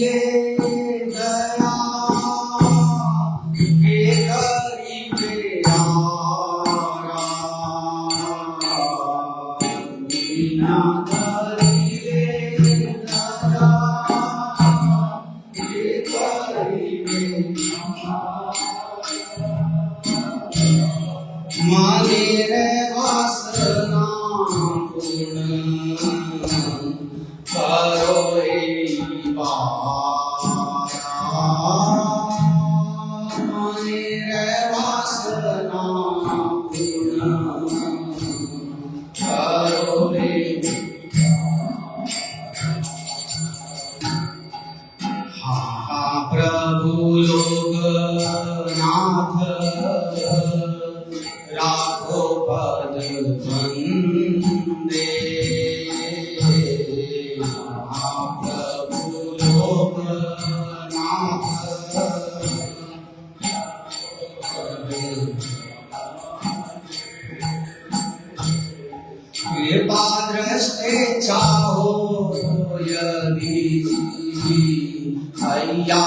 दया के करीबे आरा बिना करीबे दया के करीबे माने रे वासना गुण करो रे पारा माने रे वासना गुण करो रे हा प्रभु लोकनाथ राखो पद बंदे प्रभु लोकनाथ कृपा दृष्टि चाहो यदि हैया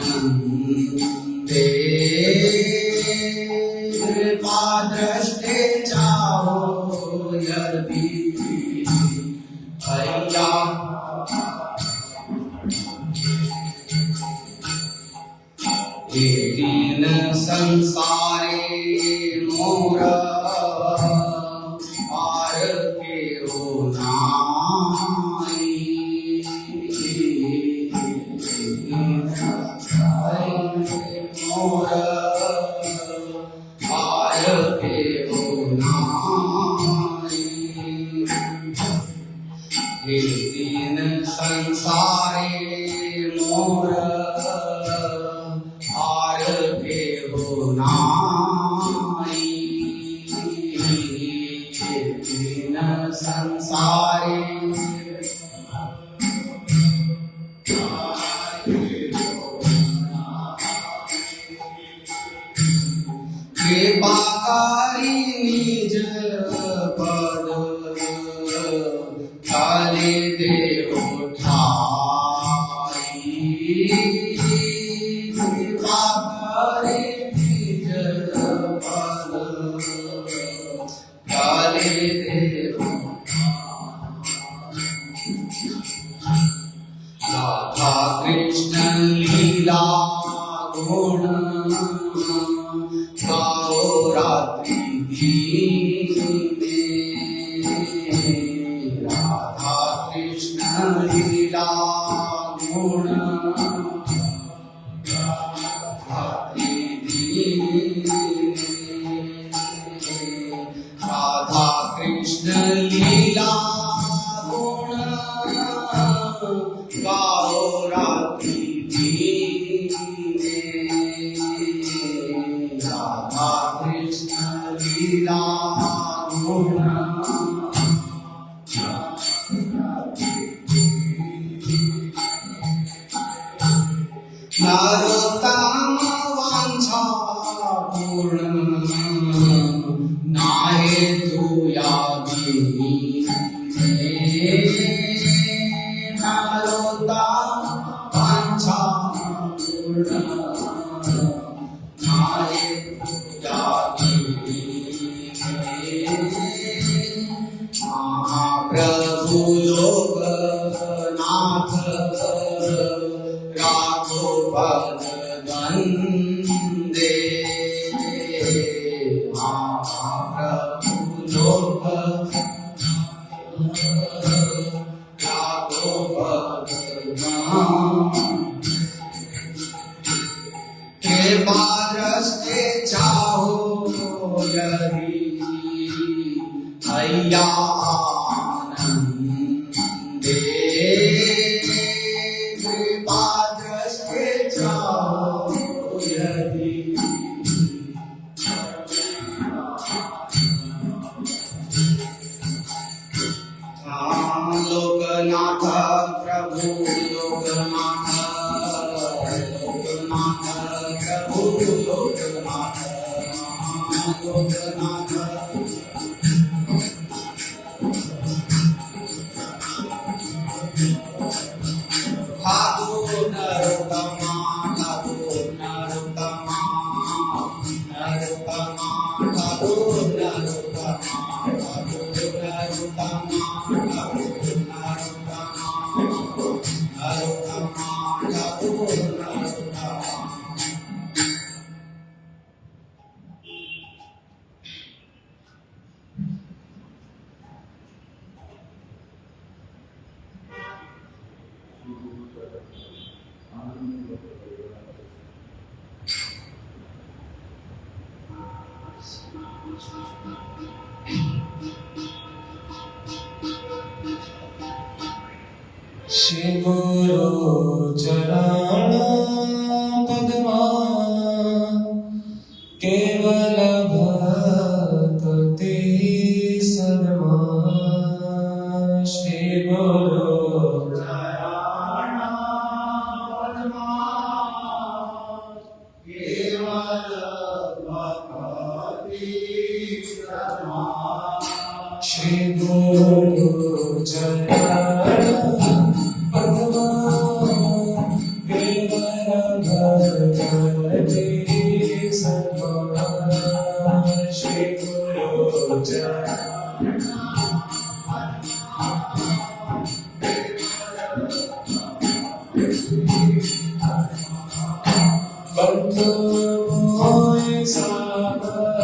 आनंदे कृपा दृष्टि चाहो यदि हैया दीन संसारे मोर पार के हो नाई मोर पार के हो नाई दीन संसारे मोर पार के हो नाई दीन संसारे कृपाकारी निज पद काले देव ठाई कृपाकारी निज पद काले देव राधा कृष्ण लीला गुण गाओ रात्रि दीने राधा कृष्ण लीला गुण रात्रि दीने राधा कृष्ण लीला गुण गाओ रात्रि दीने राधा कृष्ण लीला गुण नरोत्तम वांछा पूर्ण नाहे तू यागी नरोत्तम वांछा पूर्ण नाहे तू यागी महाप्रभु लोकनाथ राखो पद बंदे महाप्रभु लोकनाथ राखो पद कृपा दृष्टि चाहो यदि हैया आनंदे कृपा दृष्टि चाहो यदि लोकनाथ प्रभु लोकनाथ लोकनाथ प्रभु लोकनाथ लोकनाथ श्री गुरु चरण पद्मा केवल भक्ति सदमा। श्री गुरु चरण पद्मा केवल भक्ति सदमा। श्री गुरु चरण पद्मा केवल भक्ति सदमा। श्री गुरु चरण बंधु मोय सागर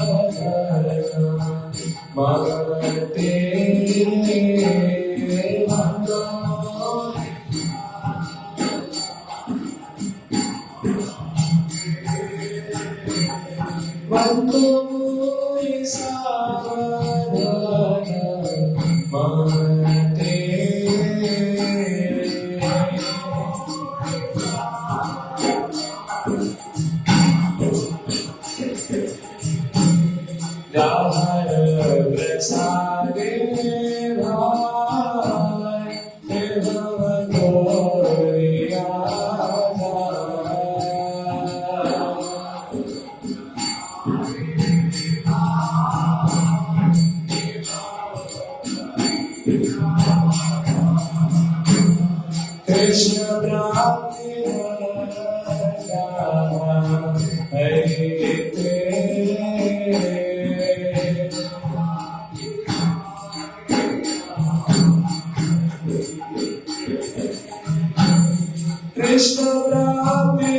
मगते बंधु बंधु मोय सागर मगते दाहर प्रसादे भाई भवतोरिया कृष्ण प्राप्ति कृष्ण प्राप्ति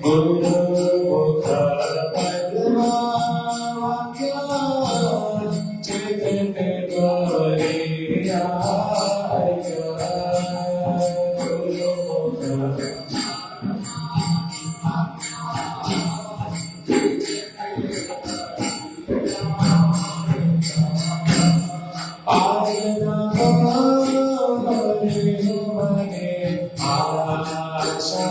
गुरु मुख पद्मा चित गोरिया गुरु मुख आयना हरि मने आशा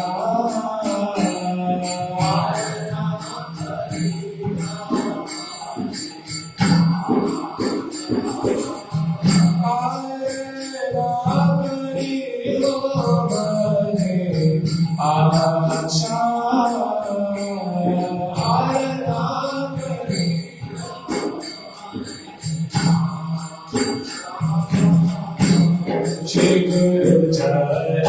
श्री गुरु चरण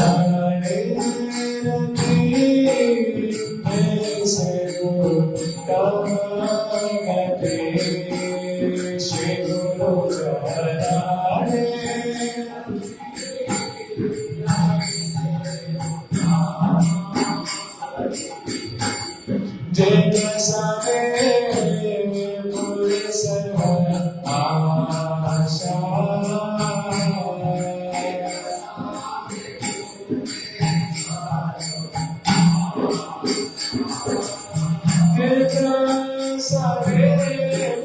श्री गुरु चरण जय सवे पुर सर्व आशा सवे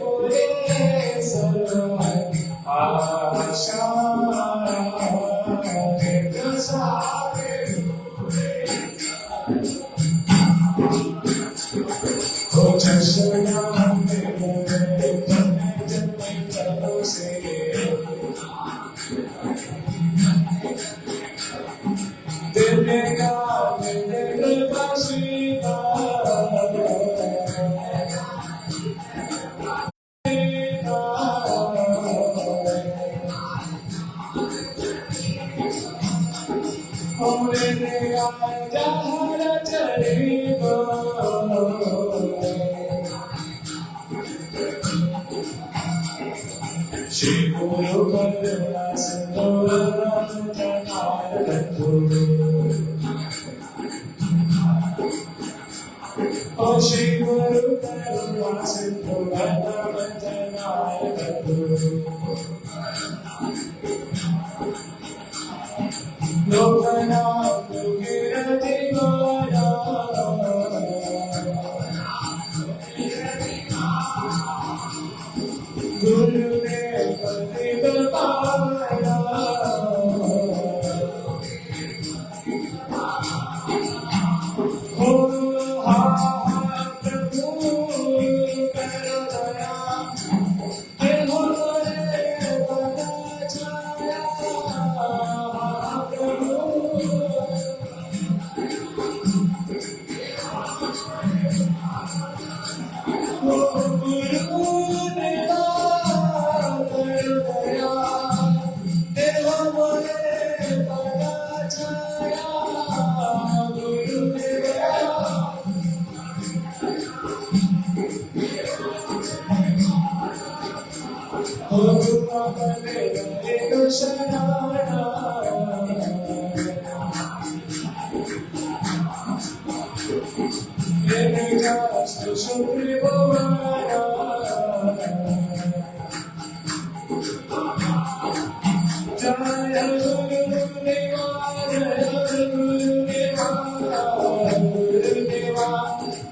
पुरे सर्व आशा श्री गुरु करुणा सिंधु श्री गुरु करुणा सिंधु भक्तवंदनाय लोकनाथ गिरति गोरा गुरुदेव पतित पावना हो हा प्रभु करो दया हे मोरे बना छाया प्रभु हो गुरु देवा करो दया हे मोरे बना छाया गुरु देवा हो अपने एक शरणा एक जस्ट सुप्रीमोना जय गुरुदेवा जय गुरुदेवा गुरुदेवा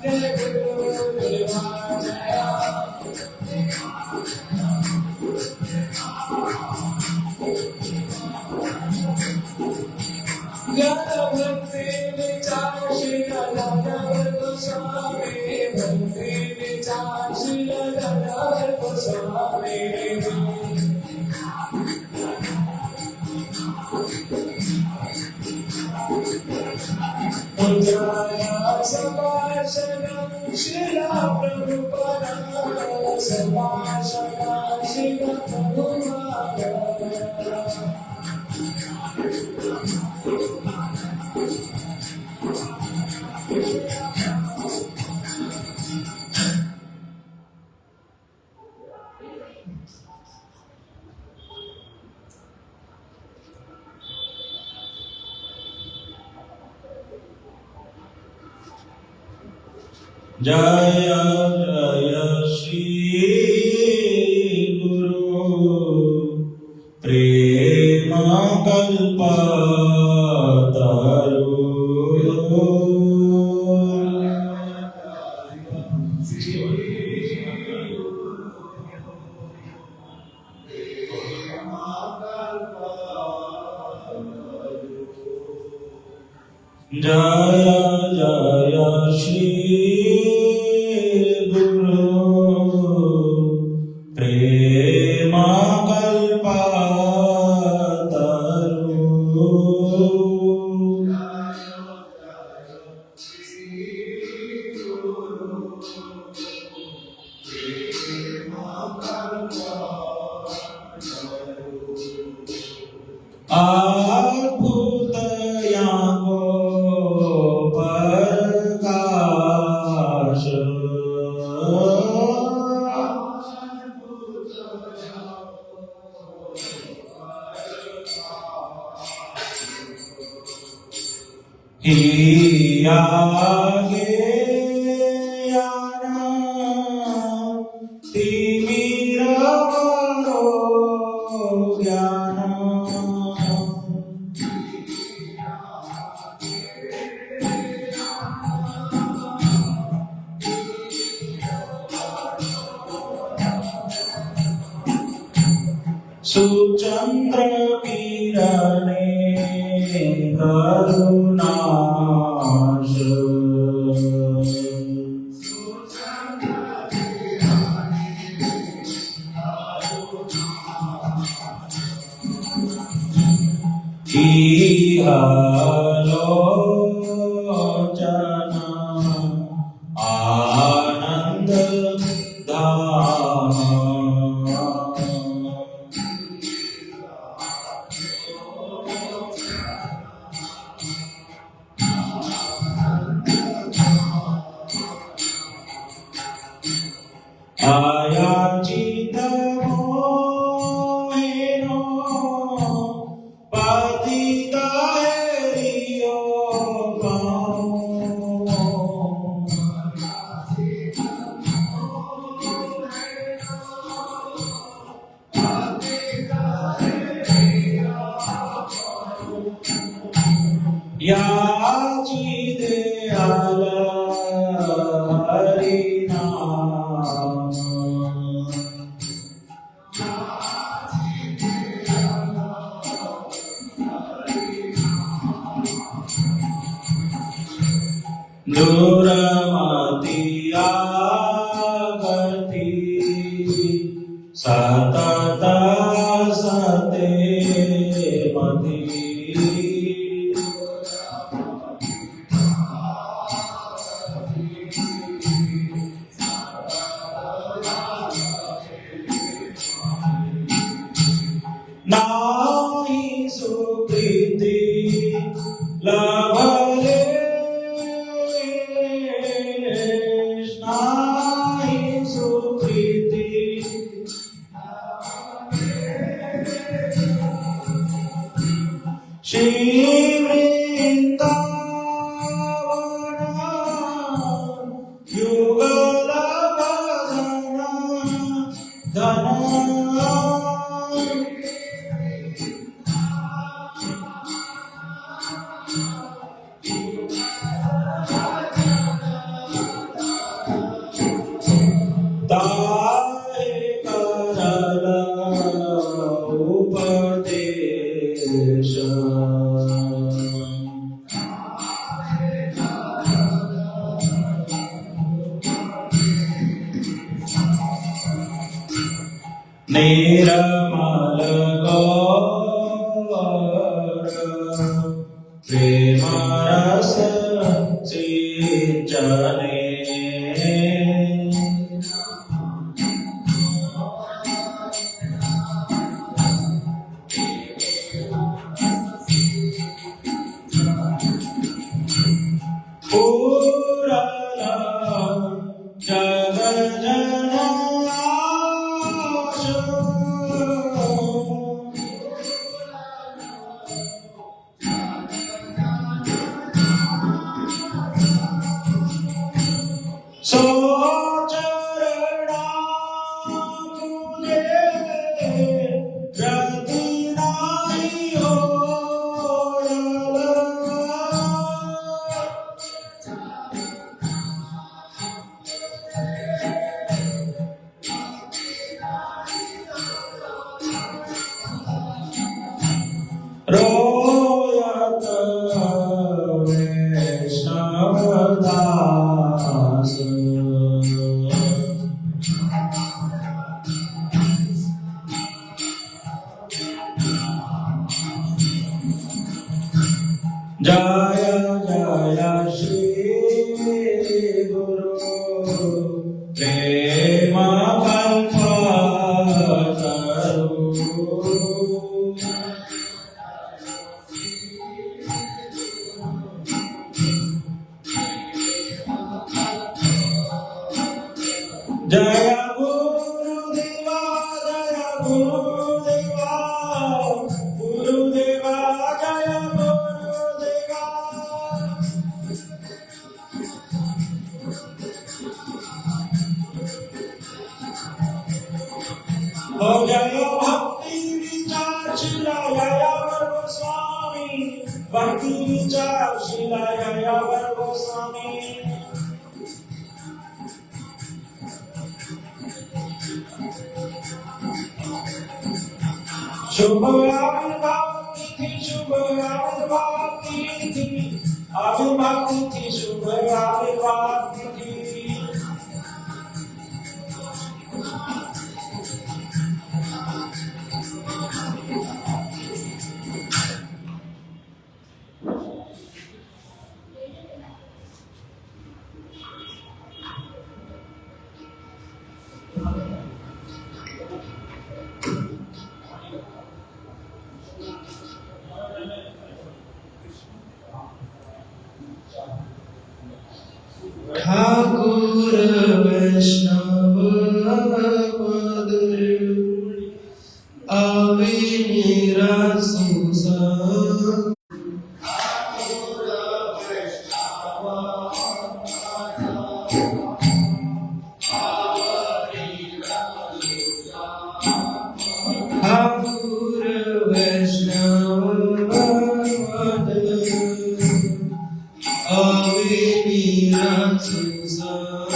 जय गुरुदेवा जय भक्ति विचार श्री राधावर गोस्वामी भक्ति विचार श्री राधावर गोस्वामी उजाला सभाषणं शिला प्रभुपादा सभाषणं शिला प्रभुपादा जय जय श्री गुरु प्रेम कल्पतरु जय जय श्री गुरु प्रेम कल्पतरु अद्भुत यागो प्रकाश ही आगे आना तिमिरो ज्ञान सुचंद्र किरणे करुणाश इहालोचना आनंद धाम चाला हरि नाम दूरमति आगति सतत सते मति नाहि सुकृति लभले नाहि सुकृति श्री वृंदावन युगल भजन धन तारे करल उपदेश निर्मल गौर प्रेम रस सिंचने रोयत वैष्णवदास जय जय श्री गुरु प्रेम कल्पतरु जय गुरुदेवा गुरुदेवा जय गुरुदेवा हो जय भक्ति विचार शिला वर्ग स्वामी भक्ति विचार शिला वर्ग स्वामी शुभ आविर्भाव तिथि शुभ आविर्भाव तिथि आविर्भाव तिथि शुभ आविर्भाव तिथि ठाकुर वैष्णव मधुर अविनीरा सुसा ठाकुर वैष्णव मधुर अविनीरा मीरा संसार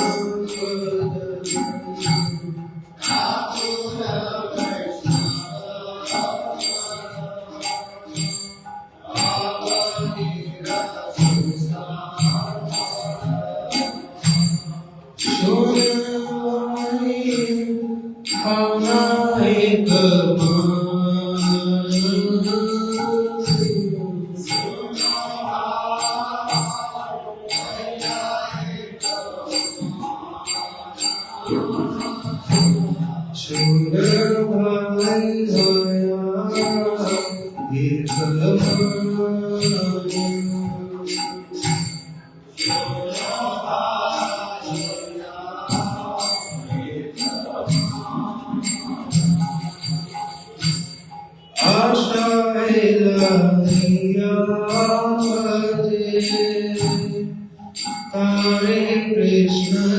Hare Krishna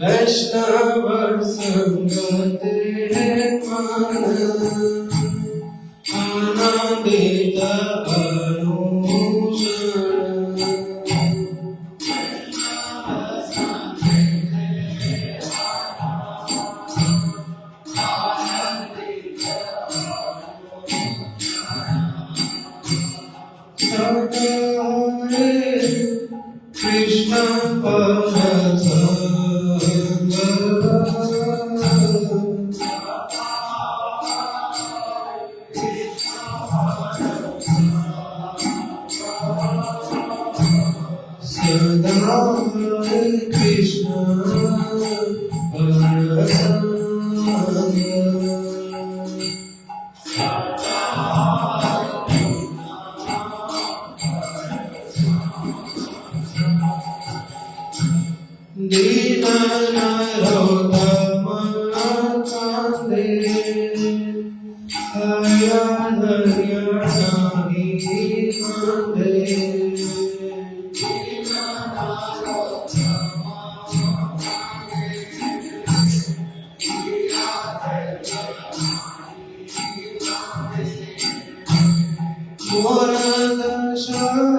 Vaishnava Sangate Mana आनंदित अनुषण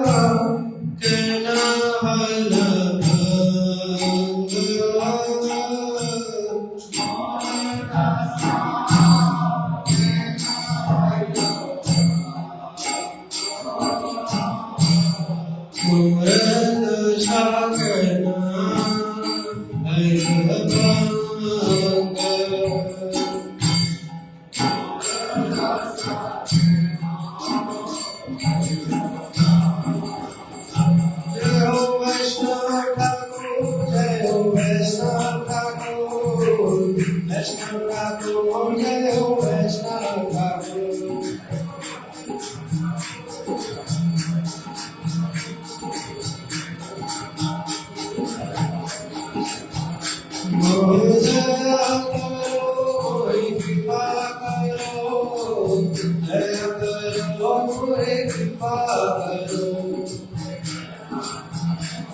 Krishna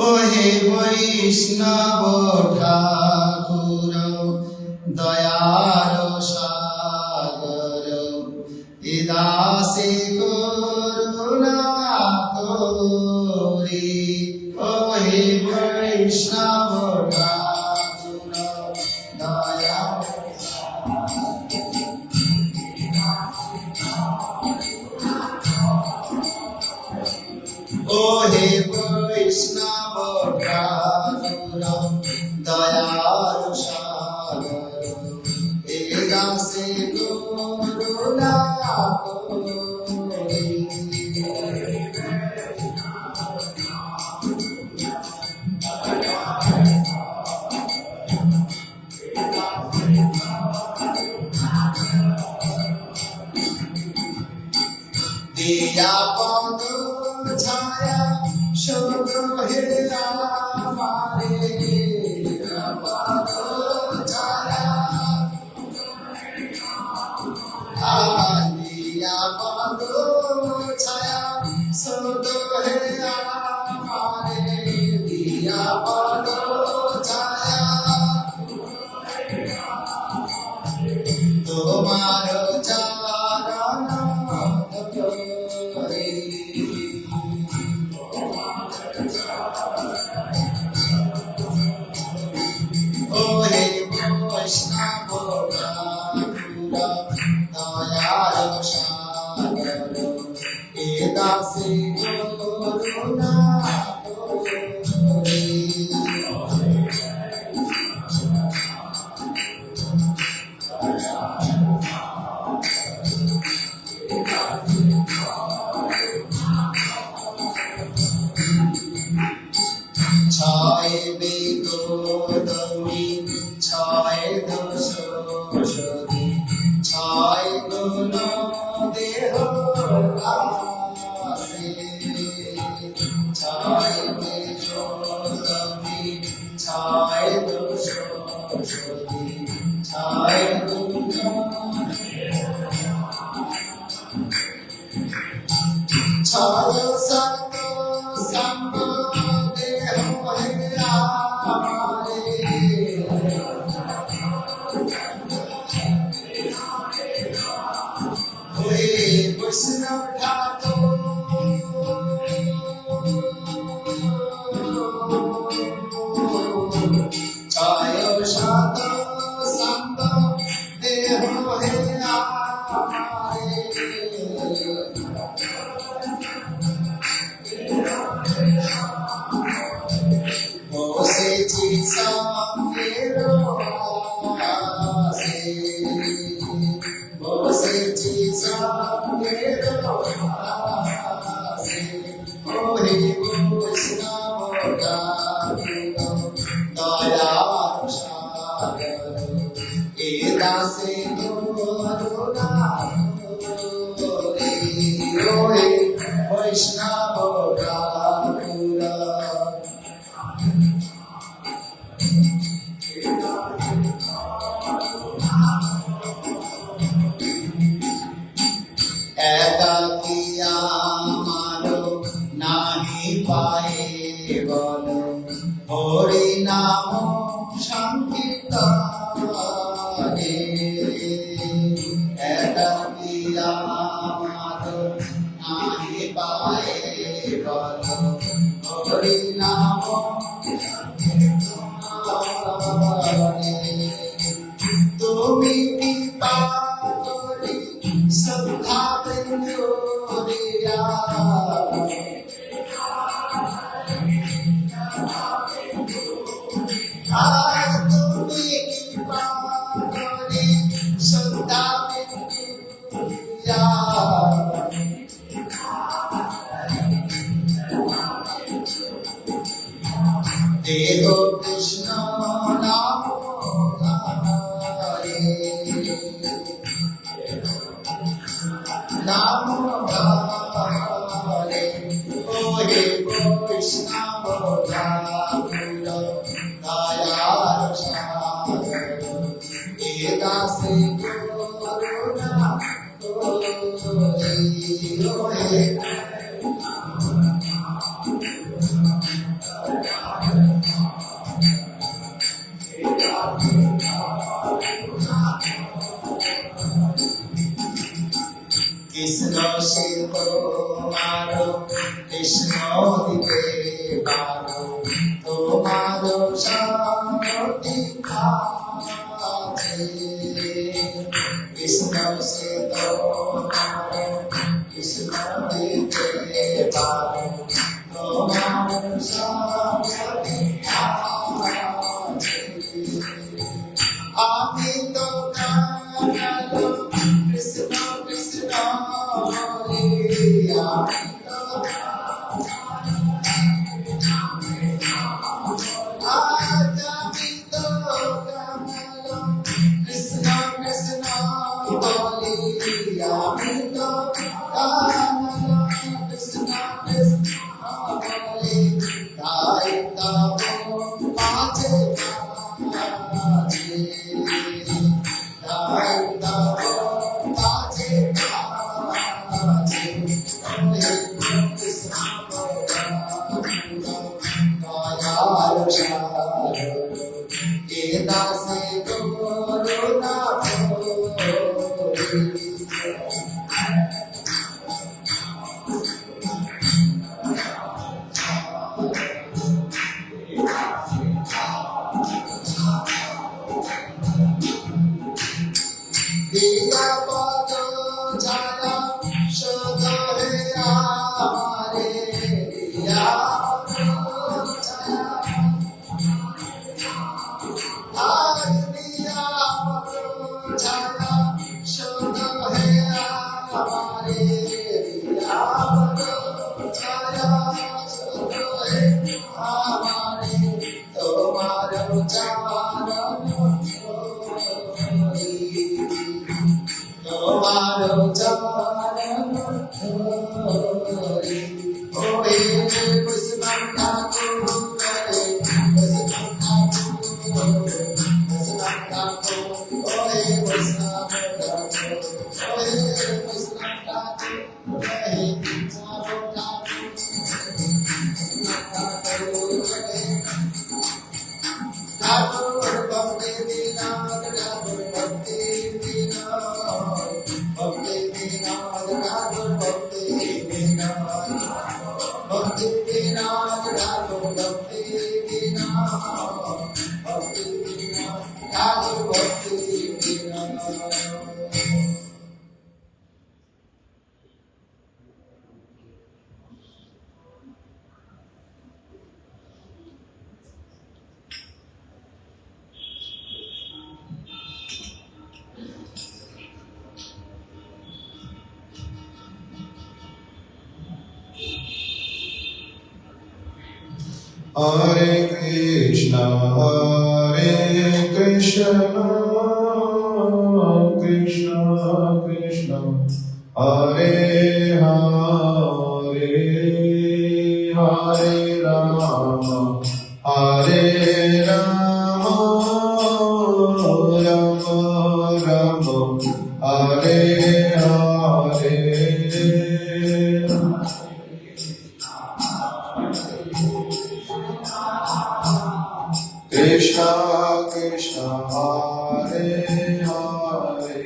ओहे वैष्णव ठाकुर दयारो सागर इदासे करुणा करी ओहे वैष्णव ठाकुर दया ओहे वैष्णव ठाकुर दयालु सागर एगासे करुणा करी दिया पद छाया शुभ हे हमारे पद छाया ছবি ছায় ছায় সঙ্গ সঙ্গ দেহ হে আমারে ওই বৈষ্ণব ঠাকুর ছায় সাত সঙ্গ দেহ হে আমারে বসেছি সঙ্গের আশে বসেছি সঙ্গের আশে ওহে বৈষ্ণব ঠাকুর দয়ার সাগর এ দাসে করুণা করে ওহে বৈষ্ণব ঠাকুর একাকী আমারো নাহি পায়ে বল হরি নাম সংকীর্তনে একাকী আমারো নাহি পায়ে বল হরি নাম সংকীর্তনে তুমি কৃপা করি শ্রদ্ধা করিয়া আর তুমি কৃপা করি শ্রদ্ধা করিয়া দেহ কৃষ্ণ নাম হরে নাম হরে ওহে বৈষ্ণব ঠাকুর দয়ার সাগর এ দাসে করুণা করে ওহে কৃষ্ণ সে তোমার কৃষ্ণ দিতে পারো তোমার সামর্থ্য আছে কৃষ্ণ সে তোমার কৃষ্ণ দিতে পারো তোমার সামর্থ্য আছে আমি তো কালো কৃষ্ণ কৃষ্ণ হরে আমি তো আজ আমি তো কালো কৃষ্ণ কৃষ্ণ হরে আমি তো কালো কৃষ্ণ কৃষ্ণ হরে তাই তব মাঝে দাসে করুণা দিয়া পদ ছায়া সদ হে আমারে দিয়া পদ ছায়া আর দিয়া পদ ছায়া সদ হে আমারে দিয়া পদ ছায়া সদ হে আমারে তোমার চরণ তোমার চরণ ধরি ওহে বৈষ্ণব ঠাকুর করে বৈষ্ণব ঠাকুর Hare Krishna, Krishna Krishna, Hare Hare, Hare Rama, Hare Rama, Rama Rama, Hare Hare. Krishna Krishna, Hare Hare,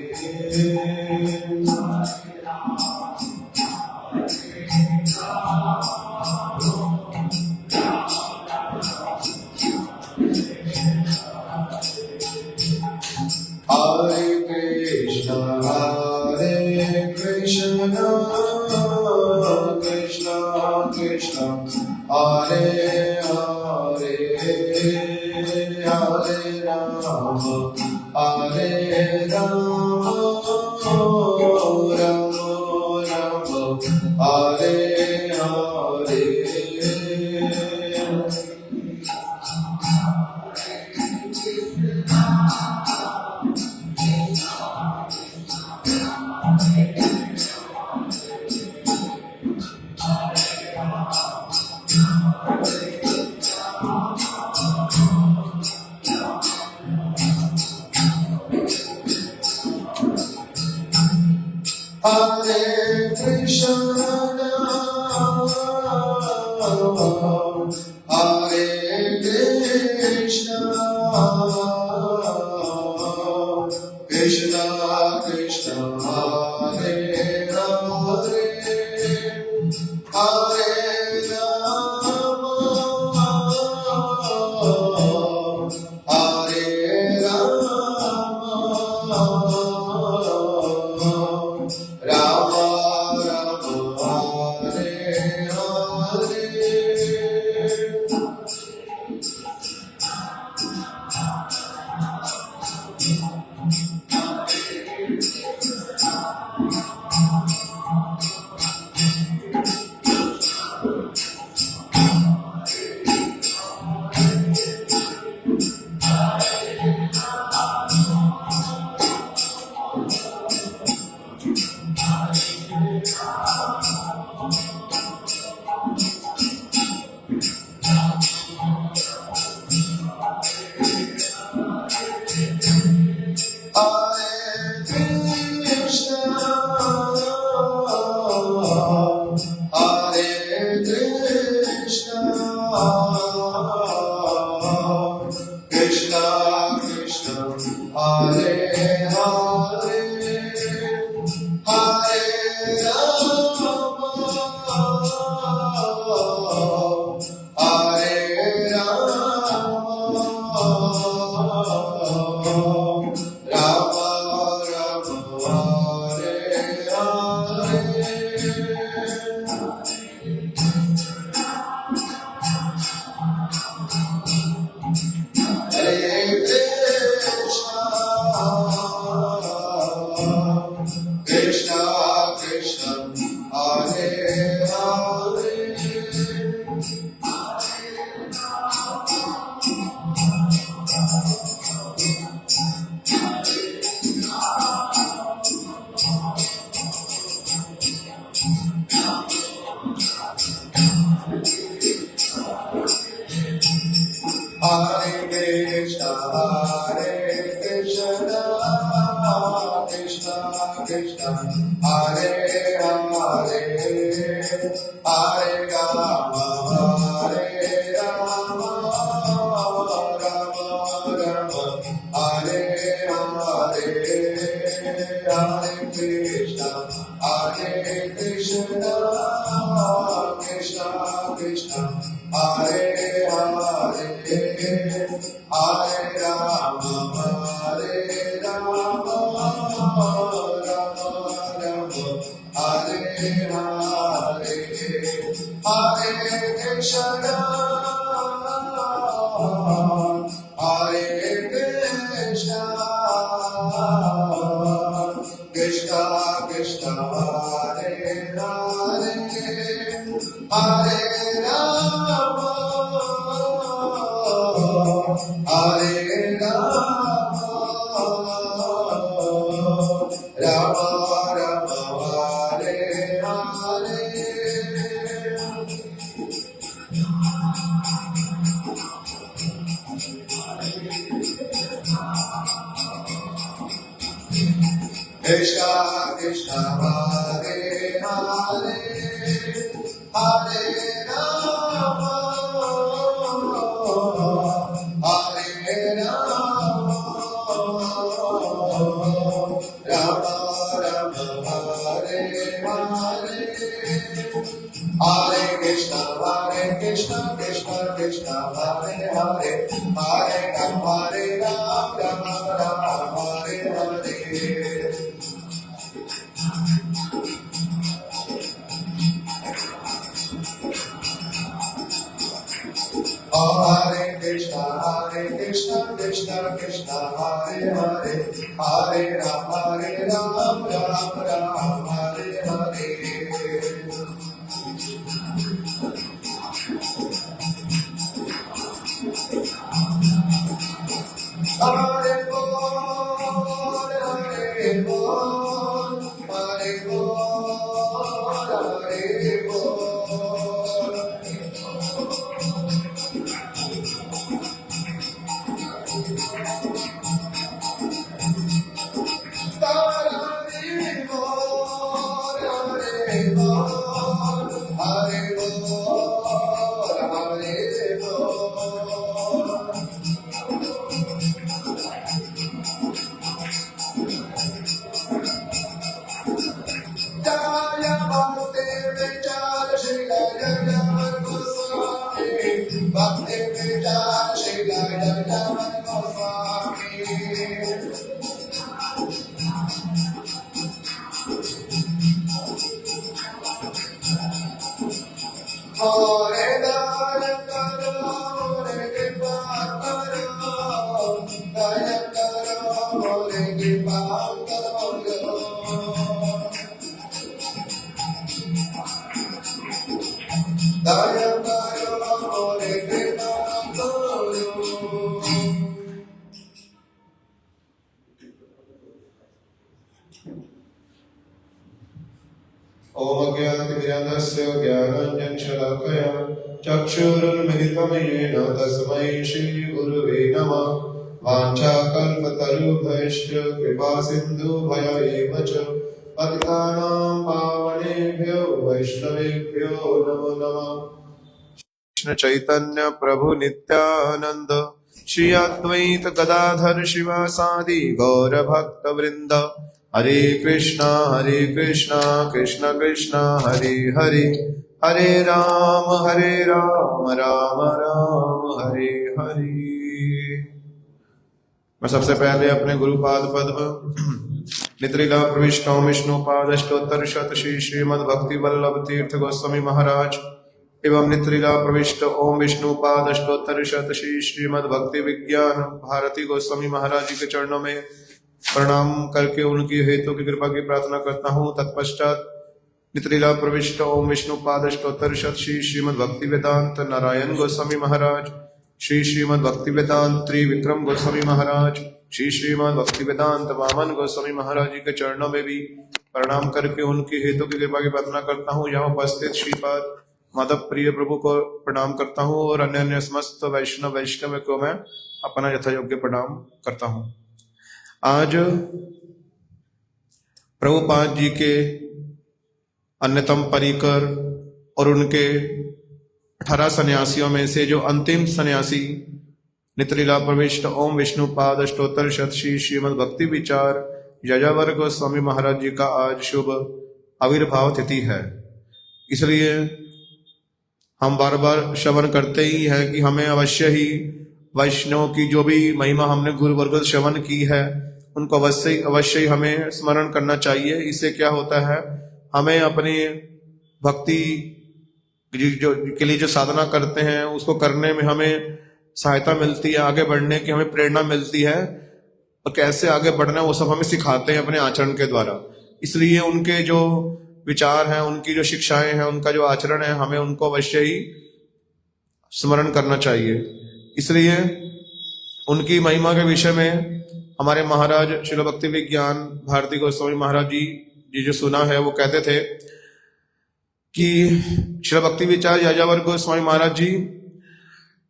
Hare Krishna, Hare Krishna, Krishna Krishna, Hare Hare, Hare Rama, Hare Rama, Rama Rama, Hare Hare. Hare Krishna, Hare Krishna, Krishna Krishna, Hare Hare, Hare Rama, Hare Rama, Rama Rama, Hare Hare. Hare Krishna, Hare Krishna, Krishna Krishna, Hare Hare, Hare Rama, Hare Rama, Rama Rama, Hare Hare. Hare Krishna, Hare Krishna, Krishna Krishna, Hare Hare, Hare Rama, Hare Rama, Rama Rama, Hare Hare, Hare Krishna, Krishna Krishna, Hare Hare, Hare Rama, Hare Rama, Rama Rama, Hare Hare, Hare Krishna, Hare Krishna, Krishna Krishna, Hare Hare, Hare Rama, Hare Rama, Rama Rama, Hare Hare. Krishna Krishna, Hare Hare, Hare Rama, Hare Rama, Rama Rama, Hare Hare, Hare Krishna, Krishna Krishna, Hare Hare, Hare Rama, Rama Rama, Hare Hare. Hare Krishna, Krishna Krishna, Hare Hare, Hare Rama, Rama Rama, Hare Hare. Hare Bol, Hare Bol, Hare Bol, Hare Bol. Bhakti Vijay Shri Jagannatha Goswami. Hare Daya Karo, Hare Kripa Karo, Daya Karo, Hare Kripa Karo. Daya Karo, Hare Kripa Karo. Om Ajnanatimirandasya Jnananjana-shalakaya Chakshurunmilitam yena tasmai Shri Gurave Namah. Vanchakalpatarubhayascha Kripasindhubhaya cha Patitanam Pavanebhyo Vaishnavebhyo Namo Namah. Krishna Chaitanya Prabhu Nityananda Shri Advaita Gadadhar Shivasadi Gaura Bhakta Vrinda. Hare Krishna, Krishna Krishna, Hare Hare, Hare Rama, Rama Rama, Hare Hare. मैं सबसे पहले अपने गुरुपाद पद्म नित्रिला प्रविष्टों विष्णुपाद अष्टोत्तर शत श्री श्रीमद भक्ति वल्लभ तीर्थ गोस्वामी महाराज एवं नित्रिला प्रविष्ट ओम विष्णुपाद अष्टोत्तर शत श्री श्रीमद भक्ति विज्ञान भारती गोस्वामी महाराज जी के चरणों में प्रणाम करके उनकी हेतु की कृपा की प्रार्थना करता हूँ। तत्पश्चात नित्रिला प्रविष्ट ओम विष्णुपाद अष्टोत्तर शत श्री श्रीमद भक्ति वेदांत नारायण गोस्वामी महाराज, श्री श्रीमद भक्ति वेदांत त्रिविक्रम गोस्वामी महाराज, श्री श्रीमद भक्ति वेदांत वामन गोस्वामी महाराज जी के चरणों में भी प्रणाम करके उनकी हेतु की कृपा की प्रार्थना करता हूँ। यहाँ उपस्थित श्रीपाद माधव प्रिय प्रभु को प्रणाम करता हूँ और अन्य अन्य समस्त वैष्णव को मैं अपना यथायोग्य प्रणाम करता हूँ। आज प्रभुपाद जी के अन्यतम परिकर और उनके 18 सन्यासियों में से जो अंतिम सन्यासी नित्यलीला प्रविष्ट ओम विष्णुपाद अष्टोत्तर शत श्री श्रीमद् भक्ति विचार यायावर गोस्वामी महाराज जी का आज शुभ आविर्भाव तिथि है। इसलिए हम बार बार श्रवण करते ही हैं कि हमें अवश्य ही वैष्णव की जो भी महिमा हमने गुरु वर्ग श्रवण की है उनको अवश्य ही हमें स्मरण करना चाहिए। इससे क्या होता है, हमें अपनी भक्ति जो के लिए जो साधना करते हैं उसको करने में हमें सहायता मिलती है, आगे बढ़ने की हमें प्रेरणा मिलती है, और कैसे आगे बढ़ना है वो सब हमें सिखाते हैं अपने आचरण के द्वारा। इसलिए उनके जो विचार हैं, उनकी जो शिक्षाएं हैं, उनका जो आचरण है, हमें उनको अवश्य ही स्मरण करना चाहिए। इसलिए उनकी महिमा के विषय में हमारे महाराज श्रील भक्ति विज्ञान भारती गोस्वामी महाराज जी जो सुना है वो कहते थे कि श्रील भक्ति विचार यायावर गोस्वामी महाराज जी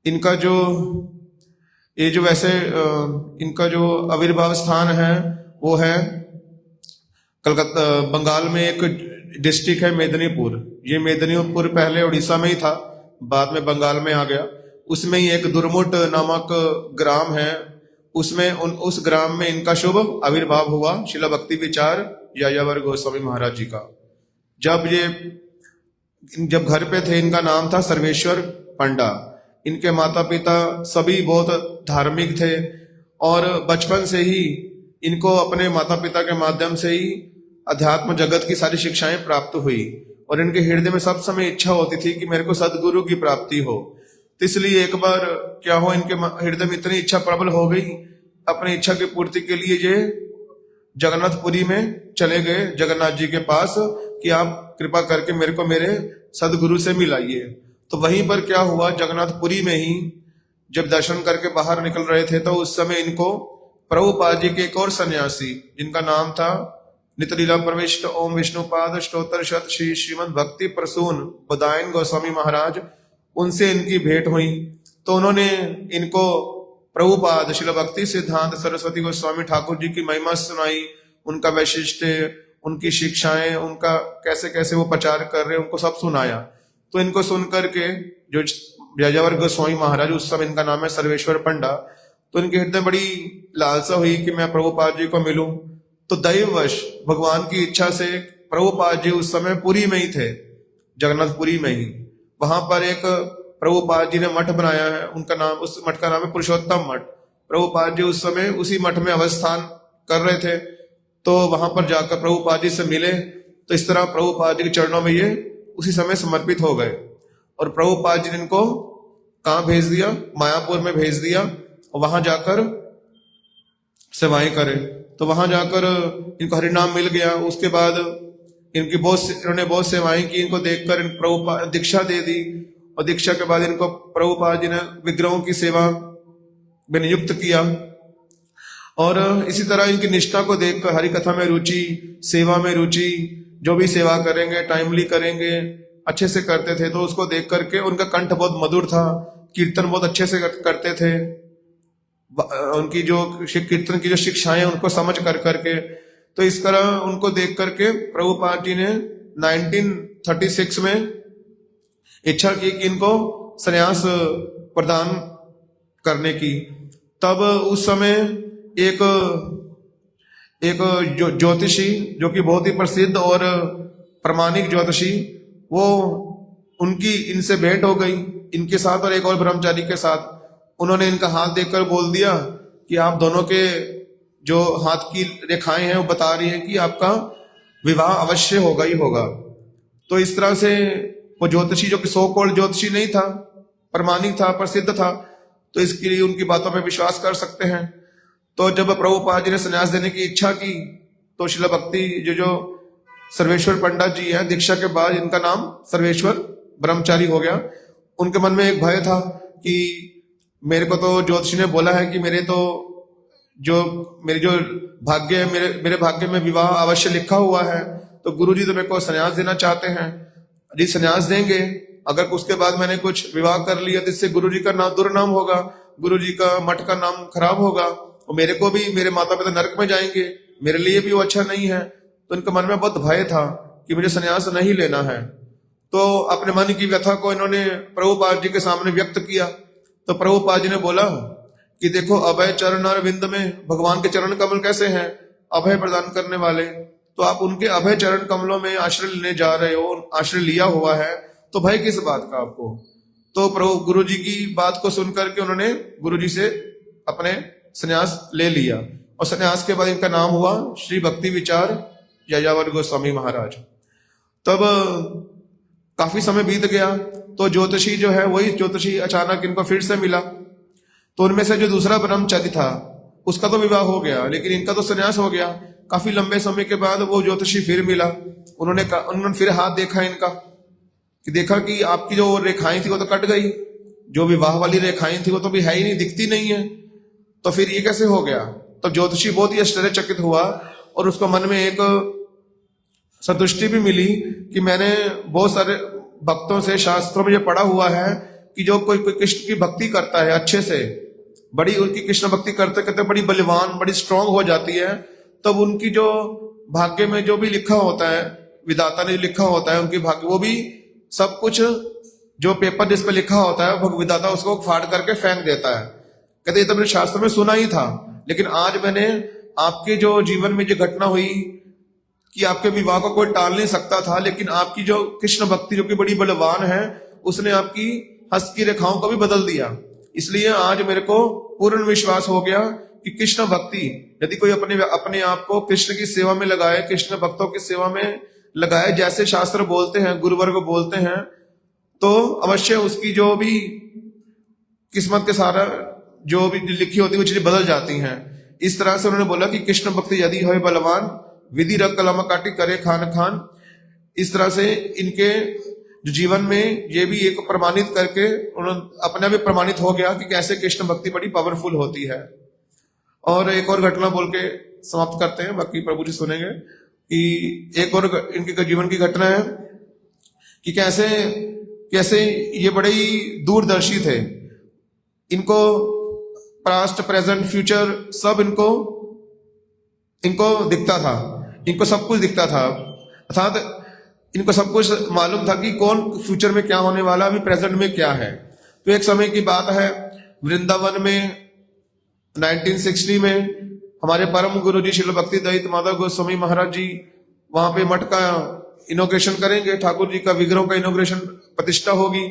इनका जो ये जो वैसे इनका जो आविर्भाव स्थान है वो है कलकत्ता बंगाल में एक डिस्ट्रिक्ट है मेदिनीपुर। ये मेदिनीपुर पहले उड़ीसा में ही था, बाद में बंगाल में आ गया। उसमें ही एक दुर्मुट नामक ग्राम है, उसमें उस ग्राम में इनका शुभ आविर्भाव हुआ श्रील भक्ति विचार यायावर गोस्वामी महाराज जी का। जब घर पे थे इनका नाम था सर्वेश्वर पंडा। इनके माता पिता सभी बहुत धार्मिक थे और बचपन से ही इनको अपने माता पिता के माध्यम से ही अध्यात्म जगत की सारी शिक्षाएं प्राप्त हुई और इनके हृदय में सब समय इच्छा होती थी कि मेरे को सदगुरु की प्राप्ति हो। तो इसलिए एक बार क्या हो, इनके हृदय में इतनी इच्छा प्रबल हो गई, अपनी इच्छा की पूर्ति के लिए ये जगन्नाथपुरी में चले गए जगन्नाथ जी के पास कि आप कृपा करके मेरे को मेरे सदगुरु से मिलाइए। तो वहीं पर क्या हुआ, जगन्नाथपुरी में ही जब दर्शन करके बाहर निकल रहे थे तो उस समय इनको प्रभुपाद जी के एक और सन्यासी जिनका नाम था नित्यलीला प्रविष्ट ओम विष्णुपाद अष्टोत्तर शत श्री श्रीमद् भक्ति प्रसून बदायन गोस्वामी महाराज, उनसे इनकी भेंट हुई। तो उन्होंने इनको प्रभुपाद श्रील भक्ति सिद्धांत सरस्वती गोस्वामी ठाकुर जी की महिमा सुनाई, उनका वैशिष्ट, उनकी शिक्षाएं, उनका कैसे कैसे वो प्रचार कर रहे हैं, उनको सब सुनाया। तो इनको सुन करके जो यायावर गोस्वामी महाराज, उस समय इनका नाम है सर्वेश्वर पंडा, तो इनके हृदय बड़ी लालसा हुई कि मैं प्रभुपाद जी को मिलूं। तो दैववश भगवान की इच्छा से प्रभुपाद जी उस समय पुरी में ही थे, जगन्नाथपुरी में ही। वहां पर एक प्रभुपाद जी ने मठ बनाया है, उनका नाम, उस मठ का नाम है पुरुषोत्तम मठ। प्रभुपाद जी उस समय उसी मठ में अवस्थान कर रहे थे, तो वहां पर जाकर प्रभुपाद जी से मिले। तो इस तरह प्रभुपाद जी के चरणों में ये उसी समय समर्पित हो गए और प्रभुपाद जी ने इनको कहाँ भेज दिया, मायापुर में भेज दिया और वहां जाकर सेवाएं करे। तो वहां जाकर इनको हरिनाम मिल गया। उसके बाद इन्होंने बहुत सेवाएं की। इनको देखकर प्रभुपाद दीक्षा दे दी और दीक्षा के बाद इनको प्रभुपाद जी ने विग्रहों की सेवा में नियुक्त किया। और इसी तरह इनकी निष्ठा को देखकर हरि कथा में रुचि, सेवा में रुचि, जो भी सेवा करेंगे टाइमली करेंगे, अच्छे से करते थे। तो उसको देख करके उनका कंठ बहुत मधुर था, कीर्तन बहुत अच्छे से करते थे। उनकी जो कीर्तन की जो शिक्षाएं उनको समझ कर करके, तो इस तरह उनको देख करके प्रभुपाद जी ने 1936 में इच्छा की कि इनको संन्यास प्रदान करने की। तब उस समय एक ज्योतिषी जो कि बहुत ही प्रसिद्ध और प्रामाणिक ज्योतिषी, वो उनकी इनसे भेंट हो गई, इनके साथ और एक और ब्रह्मचारी के साथ। उन्होंने इनका हाथ देखकर बोल दिया कि आप दोनों के जो हाथ की रेखाएं हैं वो बता रही हैं कि आपका विवाह अवश्य होगा ही होगा। तो इस तरह से वो ज्योतिषी, जो कि सो कॉल्ड ज्योतिषी नहीं था, प्रामाणिक था, प्रसिद्ध था, तो इसके लिए उनकी बातों पर विश्वास कर सकते हैं। तो जब प्रभुपाद जी ने संन्यास देने की इच्छा की तो श्रील भक्ति जो सर्वेश्वर पंडित जी हैं, दीक्षा के बाद इनका नाम सर्वेश्वर ब्रह्मचारी हो गया। उनके मन में एक भय था कि मेरे को तो ज्योतिषी ने बोला है कि मेरे जो भाग्य है, मेरे भाग्य में विवाह अवश्य लिखा हुआ है, तो गुरुजी तो मेरे को संन्यास देना चाहते हैं। यदि संन्यास देंगे, अगर उसके बाद मैंने कुछ विवाह कर लिया तो इससे गुरुजी का नाम दुर्नाम होगा गुरु जी का मठ का नाम खराब होगा और मेरे को भी, मेरे माता पिता नरक में जाएंगे, मेरे लिए भी वो अच्छा नहीं है। तो इनके मन में बहुत भय था कि मुझे संन्यास नहीं लेना है। तो अपने मन की व्यथा को इन्होंने प्रभुपाद जी के सामने व्यक्त किया। तो प्रभुपाद जी ने बोला कि देखो, अभय चरण अरविंद में भगवान के चरण कमल कैसे हैं, अभय प्रदान करने वाले, तो आप उनके अभय चरण कमलों में आश्रय लेने जा रहे हो, आश्रय लिया हुआ है, तो भय किस बात का आपको। तो प्रभु गुरु जी की बात को सुनकर के उन्होंने गुरु जी से अपने संन्यास ले लिया और संन्यास के बाद इनका नाम हुआ श्री भक्ति विचार यायावर गोस्वामी महाराज। तब काफी समय बीत गया तो ज्योतिषी जो है, वही ज्योतिषी अचानक इनको फिर से मिला। तो उनमें से जो दूसरा ब्रह्मचारी था उसका तो विवाह हो गया, लेकिन इनका तो संन्यास हो गया। काफी लंबे समय के बाद वो ज्योतिषी फिर मिला। उन्होंने फिर हाथ देखा इनका, कि देखा कि आपकी जो रेखाएं थी वो तो कट गई, जो विवाह वाली रेखाएं थी वो तो भी है ही नहीं, दिखती नहीं है, तो फिर ये कैसे हो गया। तो ज्योतिषी बहुत ही आश्चर्यचकित हुआ और उसको मन में एक संतुष्टि भी मिली कि मैंने बहुत सारे भक्तों से, शास्त्रों में ये पढ़ा हुआ है कि जो कोई कृष्ण की भक्ति करता है अच्छे से, बड़ी उनकी कृष्ण भक्ति करते करते बड़ी बलवान, बड़ी स्ट्रांग हो जाती है, तब उनकी जो भाग्य में जो भी लिखा होता है, विधाता ने लिखा होता है उनकी भाग्य, वो भी सब कुछ जो पेपर जिस पे लिखा होता है विधाता उसको फाड़ करके फेंक देता है। कहते ये तो मैंने शास्त्र में सुना ही था, लेकिन आज मैंने आपके जो जीवन में जो घटना हुई कि आपके विवाह को कोई टाल नहीं सकता था, लेकिन आपकी जो कृष्ण भक्ति जो कि बड़ी बलवान है, उसने आपकी हस्त की रेखाओं को भी बदल दिया। इसलिए आज मेरे को पूर्ण विश्वास हो गया कि कृष्ण भक्ति, यदि कोई अपने आप को कृष्ण की सेवा में लगाए, कृष्ण भक्तों की सेवा में लगाए, जैसे शास्त्र बोलते हैं, गुरुवर्ग बोलते हैं, तो अवश्य उसकी जो भी किस्मत के सारा जो भी लिखी होती है वो चीजें बदल जाती हैं। इस तरह से उन्होंने बोला कि कृष्ण भक्ति यदि है बलवान, विधि रख कलम काटी करे खान खान। इस तरह से इनके जो जीवन में ये भी एक प्रमाणित करके उन्होंने अपने भी प्रमाणित हो गया कि कैसे कृष्ण भक्ति बड़ी पावरफुल होती है। और एक और घटना बोल के समाप्त करते हैं, बाकी प्रभु जी सुनेंगे। कि एक और इनके जीवन की घटना है कि कैसे कैसे ये बड़े ही दूरदर्शी थे। इनको पास्ट, प्रेजेंट, फ्यूचर सब इनको दिखता था, इनको सब कुछ दिखता था, अर्थात इनको सब कुछ मालूम था कि कौन फ्यूचर में क्या होने वाला, अभी प्रेजेंट में क्या है। तो एक समय की बात है, वृंदावन में 1960 में हमारे परम गुरु जी श्रील भक्ति दयाल माधव गोस्वामी महाराज जी वहां पे मठ का इनॉग्रेशन करेंगे, ठाकुर जी का विग्रह का इनॉग्रेशन प्रतिष्ठा होगी।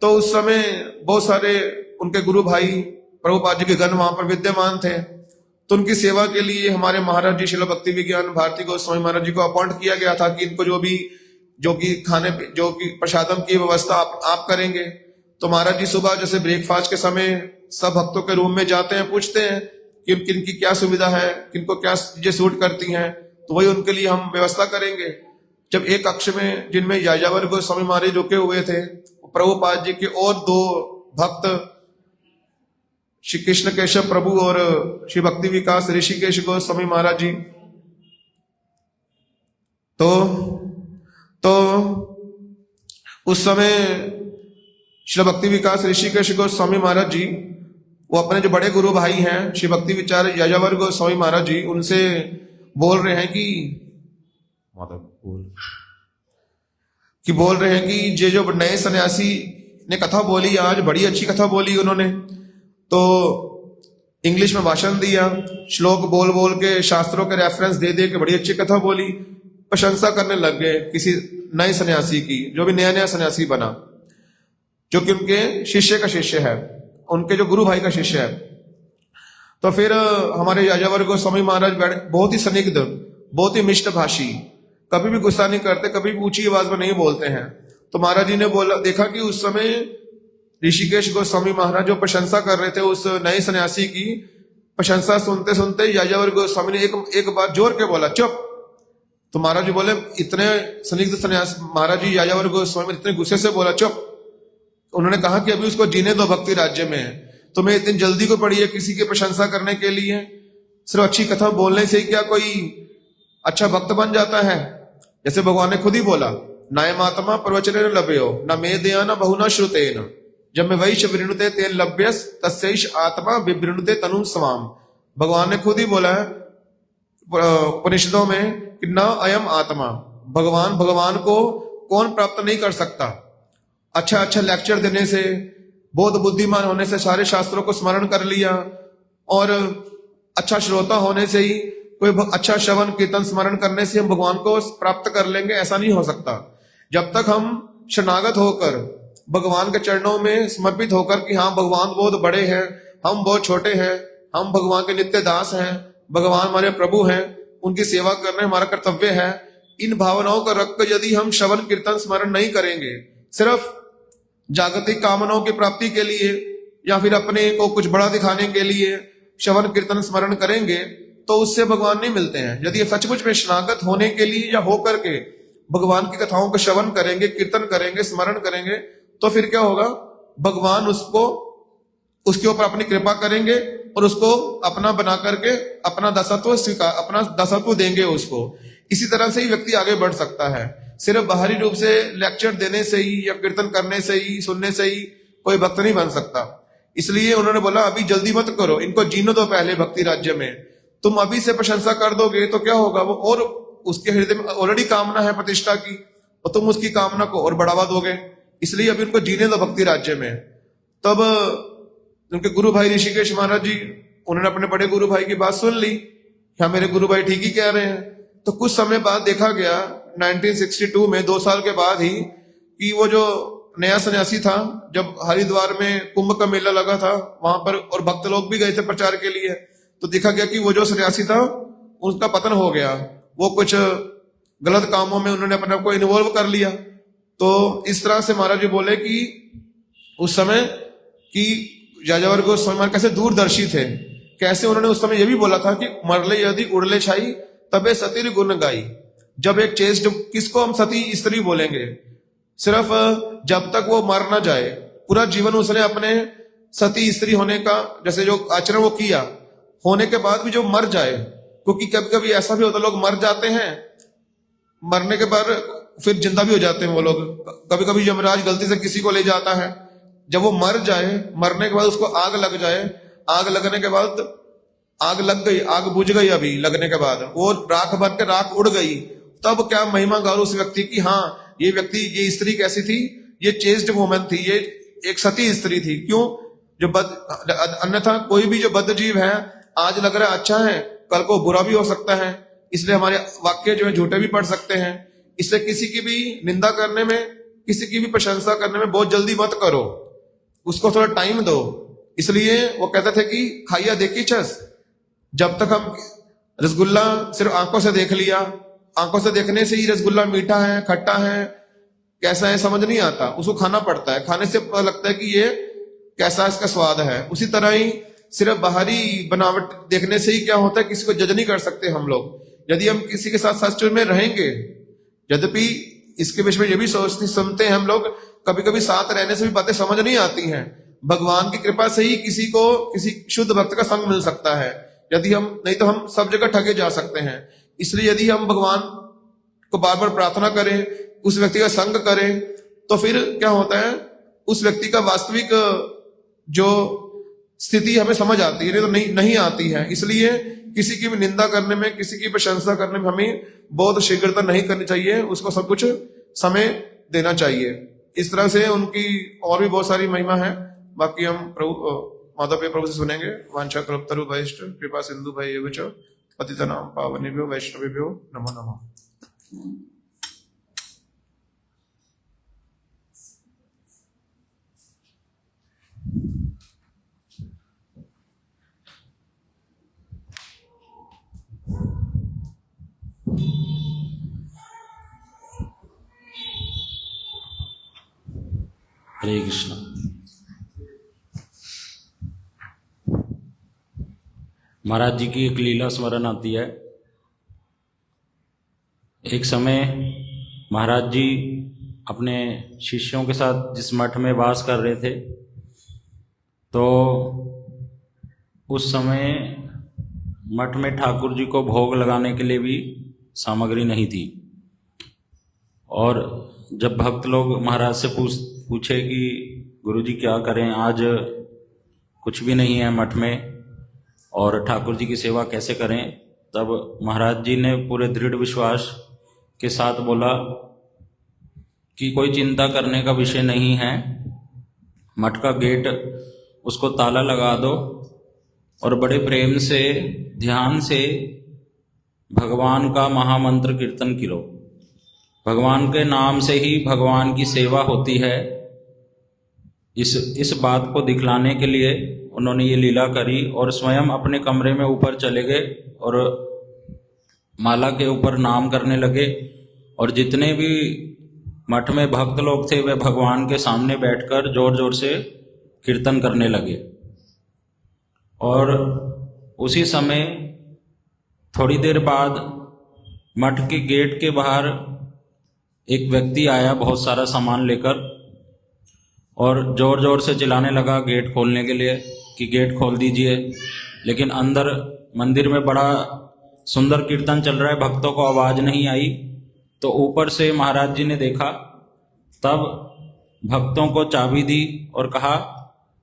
तो उस समय बहुत सारे उनके गुरु भाई प्रभुपाद जी के गण वहां पर विद्यमान थे। तो उनकी सेवा के लिए हमारे महाराज जी श्रील भक्ति विज्ञान भारती गोस्वामी महाराज जी को अपॉइंट किया गया था कि इनको जो कि खाने जो कि प्रसादम की व्यवस्था आप करेंगे। तो महाराज जी सुबह जैसे ब्रेकफास्ट के समय सब भक्तों के रूम में जाते हैं, पूछते हैं कि किनकी क्या सुविधा है, किनको क्या चीजें सूट करती हैं, तो वही उनके लिए हम व्यवस्था करेंगे। जब एक कक्ष में जिनमें यायावर गोस्वामी महाराज रुके हुए थे, प्रभुपाद जी के और दो भक्त श्री कृष्ण केशव प्रभु और श्री भक्ति विकास ऋषिकेश गोस्वामी महाराज जी, तो उस समय श्री भक्ति विकास ऋषिकेश गोस्वामी महाराज जी वो अपने जो बड़े गुरु भाई हैं श्री भक्ति विचार यायावर गोस्वामी महाराज जी, उनसे बोल रहे हैं बोल रहे हैं कि ये जो नए सन्यासी ने कथा बोली, आज बड़ी अच्छी कथा बोली उन्होंने। तो इंग्लिश में भाषण दिया, श्लोक बोल बोल के, शास्त्रों के रेफरेंस दे दे के बड़ी अच्छी कथा बोली। प्रशंसा करने लग गए किसी नए सन्यासी की, जो भी नया सन्यासी बना, जो कि उनके शिष्य का शिष्य है, उनके जो गुरु भाई का शिष्य है। तो फिर हमारे यायावर गोस्वामी महाराज बहुत ही स्निग्ध, बहुत ही मिष्ट भाषी, कभी भी गुस्सा नहीं करते, कभी भी ऊंची आवाज में नहीं बोलते हैं। तो महाराज जी ने बोला, देखा कि उस समय ऋषिकेश गोस्वामी महाराज जो प्रशंसा कर रहे थे उस नए सन्यासी की, प्रशंसा सुनते सुनते यायावर गोस्वामी ने एक बार जोर के बोला, चुप। तो महाराज जी बोले, इतने स्निग्ध सन्यासी महाराज जी यायावर गोस्वामी इतने गुस्से से बोला, चुप। उन्होंने कहा कि अभी उसको जीने दो भक्ति राज्य में, तुम्हें इतनी जल्दी को पड़ी है किसी की प्रशंसा करने के लिए? सिर्फ अच्छी कथा बोलने से क्या कोई अच्छा भक्त बन जाता है? जैसे भगवान ने खुद ही बोला, नायमात्मा प्रवचन लभ्यो न मे दया न बहुना श्रुतेन। जब मैं वही वृणुते तेन लभ्यस तस्यैष आत्मा विवृणुते तनु स्वाम। भगवान ने खुद ही बोला है उपनिषदों में कि न अयम आत्मा, भगवान को कौन प्राप्त नहीं कर सकता। अच्छा लेक्चर देने से, बोध बुद्धिमान होने से, सारे शास्त्रों को स्मरण कर लिया और अच्छा श्रोता होने से ही, कोई अच्छा श्रवण कीर्तन स्मरण करने से हम भगवान को प्राप्त कर लेंगे, ऐसा नहीं हो सकता। जब तक हम शरणागत होकर भगवान के चरणों में समर्पित होकर कि हाँ भगवान बहुत बड़े हैं, हम बहुत छोटे हैं, हम भगवान के नित्य दास हैं, भगवान हमारे प्रभु हैं, उनकी सेवा करना हमारा कर्तव्य है, इन भावनाओं का रख यदि हम श्रवण कीर्तन स्मरण नहीं करेंगे, सिर्फ जागतिक कामनाओं की प्राप्ति के लिए या फिर अपने को कुछ बड़ा दिखाने के लिए श्रवण कीर्तन स्मरण करेंगे, तो उससे भगवान नहीं मिलते हैं। यदि सचमुच में शरणागत होने के लिए या होकर के भगवान की कथाओं का श्रवण करेंगे, कीर्तन करेंगे, स्मरण करेंगे, तो फिर क्या होगा, भगवान उसके ऊपर अपनी कृपा करेंगे और उसको अपना बना करके अपना दासत्व देंगे उसको। इसी तरह से ही व्यक्ति आगे बढ़ सकता है। सिर्फ बाहरी रूप से लेक्चर देने से ही या कीर्तन करने से ही, सुनने से ही कोई भक्त नहीं बन सकता। इसलिए उन्होंने बोला अभी जल्दी मत करो, इनको जीने दो पहले भक्ति राज्य में। तुम अभी से प्रशंसा कर दोगे तो क्या होगा, वो और उसके हृदय में ऑलरेडी कामना है प्रतिष्ठा की, और तुम उसकी कामना को और बढ़ावा दोगे। इसलिए अभी उनको जीने दो भक्ति राज्य में। तब उनके गुरु भाई ऋषिकेश महाराज जी, उन्होंने अपने बड़े गुरु भाई की बात सुन ली, क्या मेरे गुरु भाई ठीक ही कह रहे हैं। तो कुछ समय बाद देखा गया 1962 में, 2 साल के बाद ही, कि वो जो नया सन्यासी था, जब हरिद्वार में कुंभ का मेला लगा था वहां पर और भक्त लोग भी गए थे प्रचार के लिए, तो देखा गया कि वो जो सन्यासी था उसका पतन हो गया। वो कुछ गलत कामों में उन्होंने अपने आप को इन्वॉल्व कर लिया। तो इस तरह से महाराज जी बोले कि उस समय कि याजावर गोस्वामी कैसे दूरदर्शी थे, कैसे उन्होंने उस समय ये भी बोला था कि मरले यदि उड़ले छाई तबे सतीर गुण गाई। जब एक चेस्ट, किसको हम सती स्त्री बोलेंगे, सिर्फ जब तक वो मर ना जाए, पूरा जीवन उसने अपने सती स्त्री होने का जैसे जो आचरण वो किया, होने के बाद भी जो मर जाए, क्योंकि कभी कभी ऐसा भी होता है लोग मर जाते हैं, मरने के बाद फिर जिंदा भी हो जाते हैं वो लोग। कभी कभी यमराज गलती से किसी को ले जाता है, जब वो मर जाए, मरने के बाद उसको आग लग जाए, आग लगने के बाद आग लग गई, आग बुझ गई, अभी लगने के बाद वो राख बन के राख उड़ गई, तब क्या महिमा गाओ उस व्यक्ति की, हाँ ये व्यक्ति, ये स्त्री कैसी थी, ये चेस्ड वुमन थी, ये एक सती स्त्री थी। क्यों, जो अन्यथा कोई भी जो बद्ध जीव है, आज लग रहा है अच्छा है, कल को बुरा भी हो सकता है, इसलिए हमारे वाक्य जो है झूठे भी पड़ सकते हैं। इसलिए किसी की भी निंदा करने में, किसी की भी प्रशंसा करने में बहुत जल्दी मत करो, उसको थोड़ा टाइम दो। इसलिए वो कहते थे कि खाइया देखी छस, जब तक हम रसगुल्ला सिर्फ आंखों से देख लिया, आंखों से देखने से ही रसगुल्ला मीठा है, खट्टा है, कैसा है समझ नहीं आता, उसको खाना पड़ता है, खाने से पता लगता है कि ये कैसा इसका स्वाद है। उसी तरह ही सिर्फ बाहरी बनावट देखने से ही क्या होता है, किसी को जज नहीं कर सकते हम लोग। यदि हम किसी के साथ सच में रहेंगे, यद्यपि इसके विषय में ये भी सुनते हैं हम लोग, कभी कभी साथ रहने से भी बातें समझ नहीं आती हैं, भगवान की कृपा से ही किसी को किसी शुद्ध भक्त का संग मिल सकता है, यदि हम, नहीं तो हम सब जगह ठगे जा सकते हैं। इसलिए यदि हम भगवान को बार बार प्रार्थना करें, उस व्यक्ति का संग करें, तो फिर क्या होता है, उस व्यक्ति का वास्तविक जो स्थिति हमें समझ आती है, नहीं तो नहीं आती है। इसलिए किसी की भी निंदा करने में, किसी की प्रशंसा करने में हमें बहुत शीघ्रता नहीं करनी चाहिए, उसको सब कुछ समय देना चाहिए। इस तरह से उनकी और भी बहुत सारी महिमा है, बाकी हम प्रभु माधव प्रभु से सुनेंगे। वांछा कल्पतरु वैष्ट कृपा सिंधु भय पतितनाम पावनेभ्यो वैष्णवेभ्यो नमो नमः। हरे कृष्ण। महाराज जी की एक लीला स्मरण आती है। एक समय महाराज जी अपने शिष्यों के साथ जिस मठ में वास कर रहे थे, तो उस समय मठ में ठाकुर जी को भोग लगाने के लिए भी सामग्री नहीं थी। और जब भक्त लोग महाराज से पूछे कि गुरुजी क्या करें, आज कुछ भी नहीं है मठ में और ठाकुर जी की सेवा कैसे करें। तब महाराज जी ने पूरे दृढ़ विश्वास के साथ बोला कि कोई चिंता करने का विषय नहीं है, मठ का गेट उसको ताला लगा दो और बड़े प्रेम से ध्यान से भगवान का महामंत्र कीर्तन करो। भगवान के नाम से ही भगवान की सेवा होती है। इस बात को दिखलाने के लिए उन्होंने ये लीला करी और स्वयं अपने कमरे में ऊपर चले गए और माला के ऊपर नाम करने लगे। और जितने भी मठ में भक्त लोग थे वे भगवान के सामने बैठकर जोर जोर से कीर्तन करने लगे। और उसी समय थोड़ी देर बाद मठ के गेट के बाहर एक व्यक्ति आया बहुत सारा सामान लेकर और जोर जोर से चिल्लाने लगा गेट खोलने के लिए कि गेट खोल दीजिए। लेकिन अंदर मंदिर में बड़ा सुंदर कीर्तन चल रहा है, भक्तों को आवाज़ नहीं आई। तो ऊपर से महाराज जी ने देखा, तब भक्तों को चाबी दी और कहा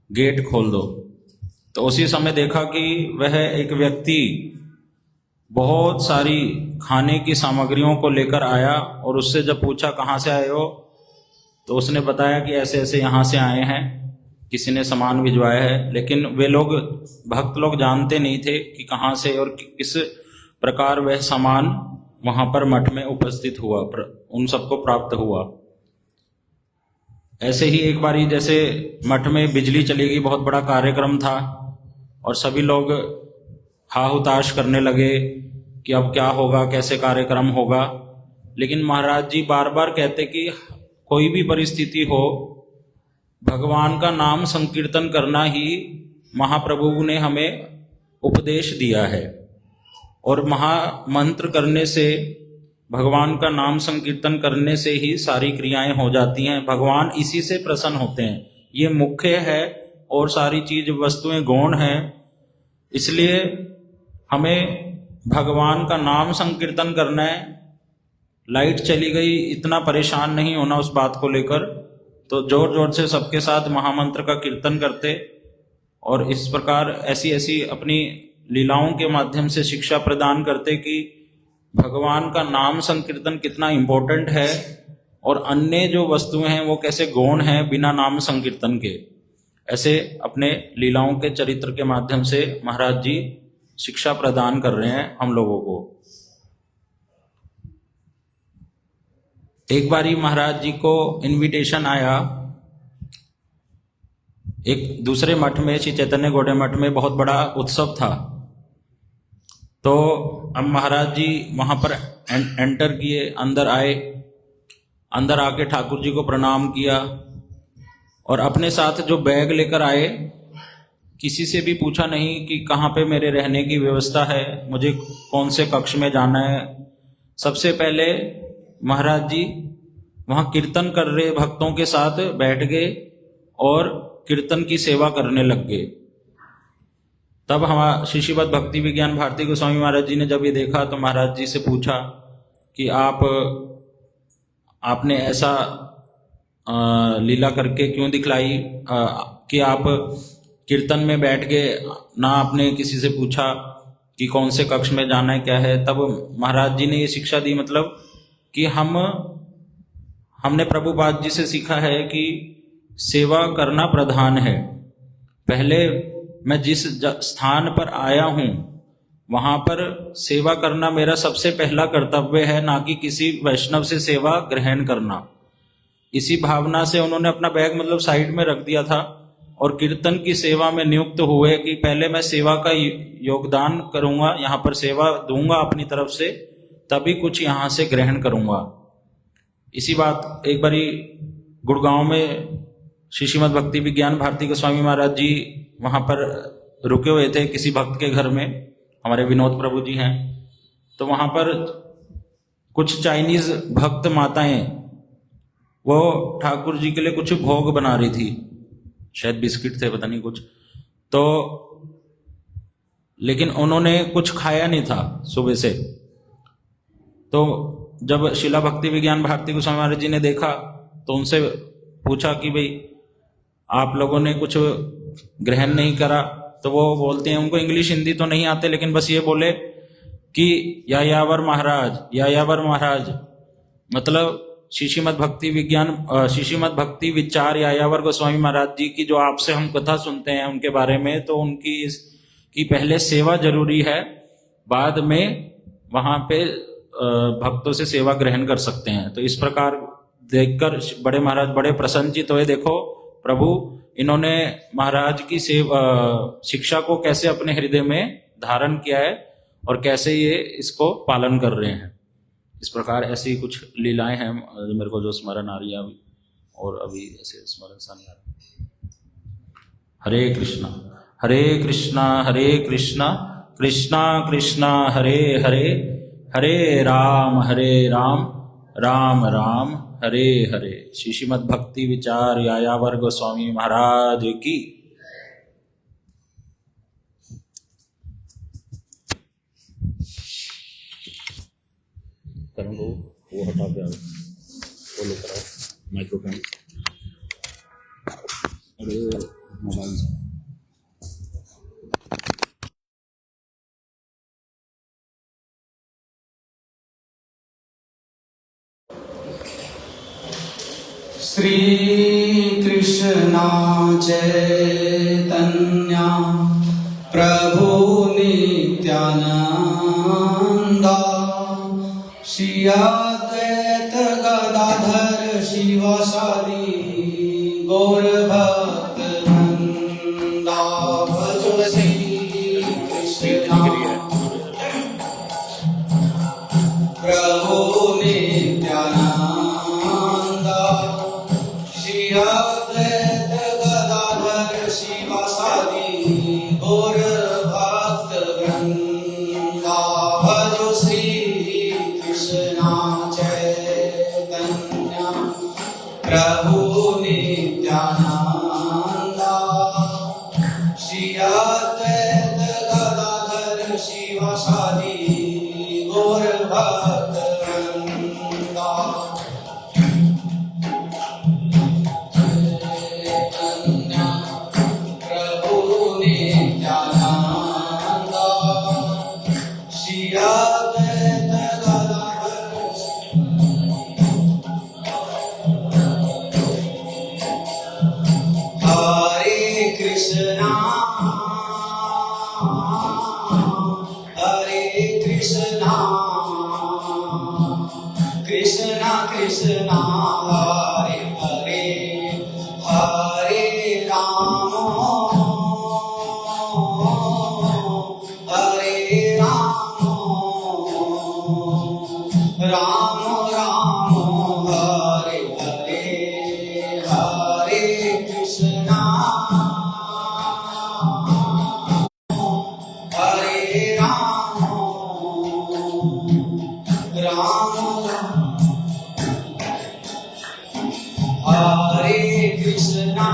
गेट खोल दो। तो उसी समय देखा कि वह एक व्यक्ति बहुत सारी खाने की सामग्रियों को लेकर आया और उससे जब पूछा कहाँ से आए हो, तो उसने बताया कि ऐसे ऐसे यहाँ से आए हैं, किसी ने सामान भिजवाया है। लेकिन वे लोग भक्त लोग जानते नहीं थे कि कहाँ से और किस प्रकार वह सामान वहाँ पर मठ में उपस्थित हुआ, उन सबको प्राप्त हुआ। ऐसे ही एक बारी जैसे मठ में बिजली चली गई, बहुत बड़ा कार्यक्रम था और सभी लोग हाहुताश करने लगे कि अब क्या होगा, कैसे कार्यक्रम होगा। लेकिन महाराज जी बार बार कहते कि कोई भी परिस्थिति हो, भगवान का नाम संकीर्तन करना ही महाप्रभु ने हमें उपदेश दिया है। और महामंत्र करने से, भगवान का नाम संकीर्तन करने से ही सारी क्रियाएं हो जाती हैं। भगवान इसी से प्रसन्न होते हैं, ये मुख्य है और सारी चीज वस्तुएं गौण हैं। इसलिए हमें भगवान का नाम संकीर्तन करना है। लाइट चली गई, इतना परेशान नहीं होना उस बात को लेकर। तो जोर जोर से सबके साथ महामंत्र का कीर्तन करते और इस प्रकार ऐसी ऐसी अपनी लीलाओं के माध्यम से शिक्षा प्रदान करते कि भगवान का नाम संकीर्तन कितना इम्पोर्टेंट है और अन्य जो वस्तुएं हैं वो कैसे गौण हैं बिना नाम संकीर्तन के। ऐसे अपने लीलाओं के चरित्र के माध्यम से महाराज जी शिक्षा प्रदान कर रहे हैं हम लोगों को। एक बारी महाराज जी को इनविटेशन आया, एक दूसरे मठ में, श्री चैतन्य गौड़े मठ में बहुत बड़ा उत्सव था। तो अब महाराज जी वहां पर एंटर किए, अंदर आए, अंदर आके ठाकुर जी को प्रणाम किया और अपने साथ जो बैग लेकर आए, किसी से भी पूछा नहीं कि कहाँ पे मेरे रहने की व्यवस्था है, मुझे कौन से कक्ष में जाना है। सबसे पहले महाराज जी वहाँ कीर्तन कर रहे भक्तों के साथ बैठ गए और कीर्तन की सेवा करने लग गए। तब हमारा शिष्यवत भक्ति विज्ञान भारती गोस्वामी महाराज जी ने जब ये देखा तो महाराज जी से पूछा कि आपने ऐसा लीला करके क्यों दिखलाई कि आप कीर्तन में बैठ गए, ना आपने किसी से पूछा कि कौन से कक्ष में जाना है, क्या है। तब महाराज जी ने ये शिक्षा दी, मतलब कि हमने प्रभुपाद जी से सीखा है कि सेवा करना प्रधान है। पहले मैं जिस स्थान पर आया हूँ वहाँ पर सेवा करना मेरा सबसे पहला कर्तव्य है, ना कि किसी वैष्णव से सेवा ग्रहण करना। इसी भावना से उन्होंने अपना बैग मतलब साइड में रख दिया था और कीर्तन की सेवा में नियुक्त हुए कि पहले मैं सेवा का योगदान करूँगा, यहाँ पर सेवा दूंगा अपनी तरफ से, तभी कुछ यहाँ से ग्रहण करूँगा। इसी बात एक बारी गुड़गांव में श्रीमद् भक्ति विज्ञान भारती गोस्वामी महाराज जी वहाँ पर रुके हुए थे किसी भक्त के घर में, हमारे विनोद प्रभु जी हैं। तो वहाँ पर कुछ चाइनीज भक्त माताएं वो ठाकुर जी के लिए कुछ भोग बना रही थी, शायद बिस्किट थे, पता नहीं कुछ। तो लेकिन उन्होंने कुछ खाया नहीं था सुबह से। तो जब शिला भक्ति विज्ञान भारती गोस्वामी महाराज जी ने देखा तो उनसे पूछा कि भाई आप लोगों ने कुछ ग्रहण नहीं करा, तो वो बोलते हैं, उनको इंग्लिश हिंदी तो नहीं आते, लेकिन बस ये बोले कि यायावर महाराज, मतलब शिशिमद भक्ति विचार यायावर गोस्वामी महाराज जी की जो आपसे हम कथा सुनते हैं उनके बारे में, तो उनकी की पहले सेवा जरूरी है, बाद में वहां पे भक्तों से सेवा ग्रहण कर सकते हैं। तो इस प्रकार देखकर बड़े महाराज बड़े प्रसन्नचित हुए। देखो प्रभु, इन्होंने महाराज की शिक्षा को कैसे अपने हृदय में धारण किया है और कैसे ये इसको पालन कर रहे हैं। इस प्रकार ऐसी कुछ लीलाएं हैं मेरे को जो स्मरण आ रही है अभी, और अभी ऐसे स्मरण सा नहीं आ रहा। हरे कृष्णा हरे कृष्णा कृष्णा कृष्णा हरे हरे, हरे राम राम राम हरे हरे। शिशिमद भक्ति विचार यायावर गोस्वामी महाराज की। वो हटा के वो लेकर आओ माइक्रोफोन। अरे मोबाइल से श्री कृष्ण चैतन्य प्रभु नित्यानंद श्री अद्वैत गदाधर शिवासादि गौर भक्त वृंदा। भजो श्री कृष्ण प्रभु नित्यानंद श्री अद्वैत गदाधर शिवासादि गौर भक्त वृंदा। भजो श्री कृष्ण चैतन्य प्रभु नित्यानंद श्री अद्वैत गदाधर शिवासादि गौर भक्त वृंदा। चैतन्य प्रभु नित्यानंद श्री अद्वैत गदाधर। हरे कृष्णा कृष्णा कृष्णा हरे हरे, हरे राम राम राम हरे हरे, हरे कृष्णा हरे राम राम हरे कृष्णा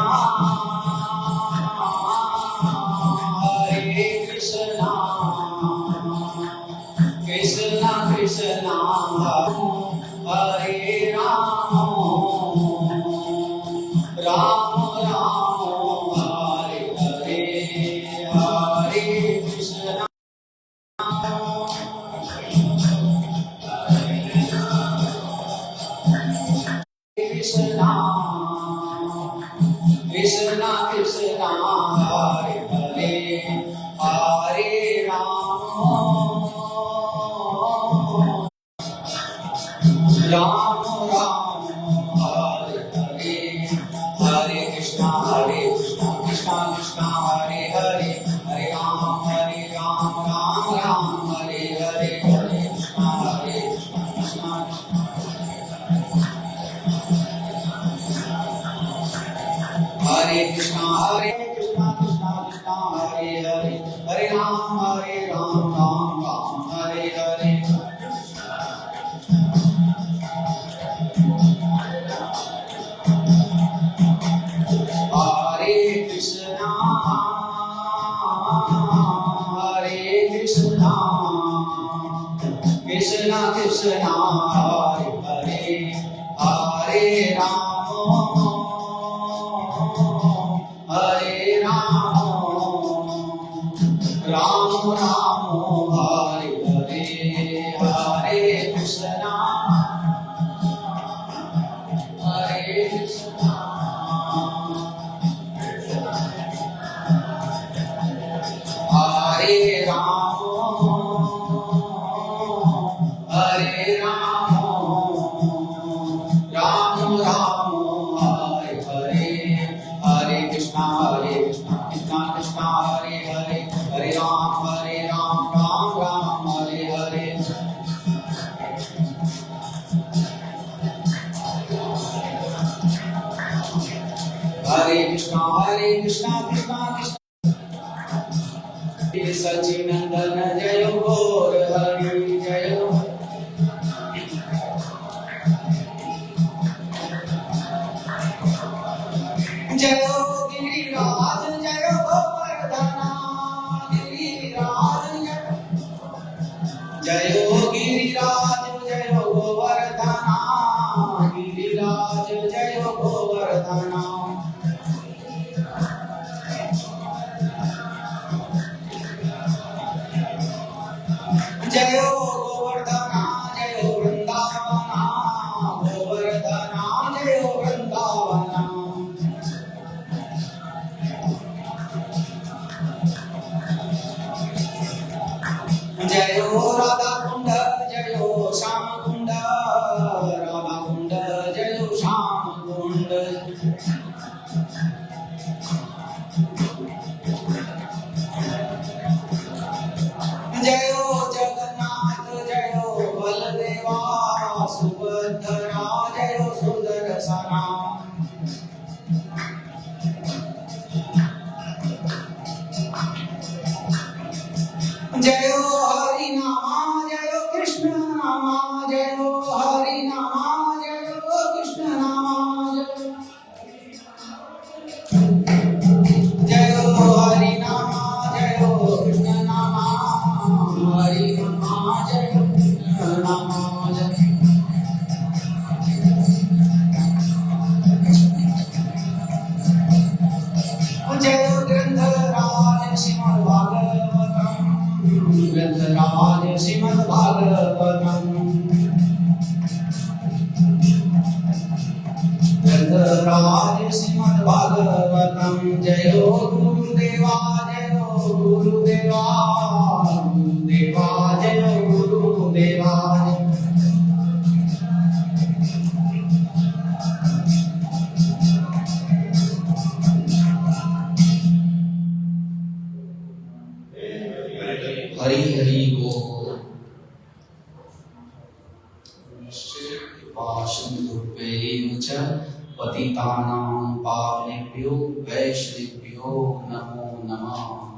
कृष्णा कृष्णा हरे राम राम राम हरे हरे, हरे कृष्णा कृष्णा कृष्णा कृष्णा हरे हरे, हरे राम राम राम हरे हरे, हरे कृष्णा कृष्णा कृष्णा हरे हरे, हरे राम राम राम हरे हरे, हरे कृष्णा कृष्णा हरे कृष्णा कृष्णा कृष्णा हरे हरे, हरे राम राम राम हरे हरे। हरे कृष्णा कृष्णा कृष्णा हरे हरे, हरे राम कृष्णा कृष्णा कृष्णा सचिनंदन जय गौर हरि जय जय गिरिराज जय गोवर्धन गिरिराज जय गिरिराज जय गोवर्धन गिरिराज जय गोवर्धन जय गोवर्धन जय वृंदावन गोवर्धन जय वृंदावन जय राधा कुंड जय श्याम कुंड राधा कुंड जय श्याम कुंड जय जगन्नाथ जय बलदेवा सुभद्रा जय सुदर्शना जय हरि नाम जय कृष्ण नाम जय हरि नाम जय कृष्ण नाम जय हरि नाम जय कृष्ण नाम हरि नाम जय कृष्ण नाम जय ग्रंथराज श्रीमद् भागवतम ग्रंथराज श्रीमद् भागवतम ग्रंथराज श्रीमद् भागवतम जय गुरुदेवा जय गुरुदेवा गुरुदेवा जय गुरुदेवा हरि हरि बोल वासुदेवेव च पतितानां पावनेभ्यो वैष्णवेभ्यो नमो नमः।